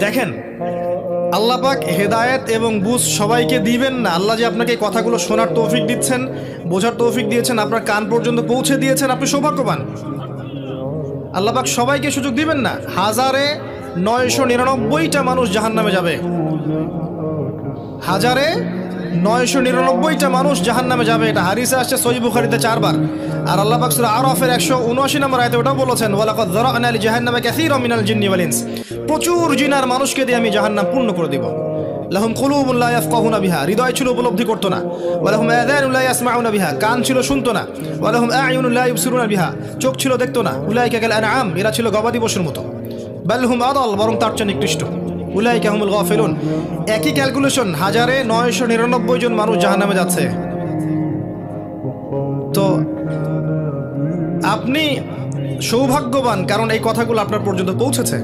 দেখেন, আল্লাহ পাক হেদায়েত এবং বুঝ সবাইকে দিবেন না। আল্লাহ যে আপনাকে এই কথাগুলো শোনার তৌফিক দিচ্ছেন, বোঝার তৌফিক দিয়েছেন, আপনার কান পর্যন্ত পৌঁছে দিয়েছেন, আপনি সৌভাগ্যবান। আল্লাহ পাক সবাইকে সুযোগ দিবেন না। 1999টা মানুষ জাহান্নামে যাবে, 1999টা মানুষ জাহান্নামে যাবে। এটা হাদিসে আসছে সহিহ বুখারীতে 4 বার। আর আল্লাহ পাক সূরা আরাফের 179 নম্বর আয়াতে ওটাও বলেছেন, ওয়ালাকাদ যারা'না লিজাহান্নামা কাসীরাম মিনাল জিন্নি ওয়াল ইনস। প্রচুর জিন আর মানুষকে দিয়ে আমি জাহান্নাম পূর্ণ করে দেব। লাহুম কুলুবুন লা ইয়াফকাহুনা বিহা, হৃদয় ছিল উপলব্ধি করতো না। ওয়া লাহুম আযানুন লা ইয়াসমাউনা বিহা, কান ছিল শুনতো না। ওয়া লাহুম আ'য়ুনুন লা ইবসিরুনা বিহা, চোখ ছিল দেখতো না। উলাইকা কাল আনআম, এরা ছিল গবাদি পশুর মতো। বাল হুম আদাল, বরং তার চেয়ে নিকৃষ্ট। উলাইকা হুমুল গাফিলুন। একই ক্যালকুলেশন, 1999 জন মানুষ জাহান্নামে যাচ্ছে। তো আপনি সৌভাগ্যবান, কারণ এই কথাগুলো আপনার পর্যন্ত পৌঁছেছে।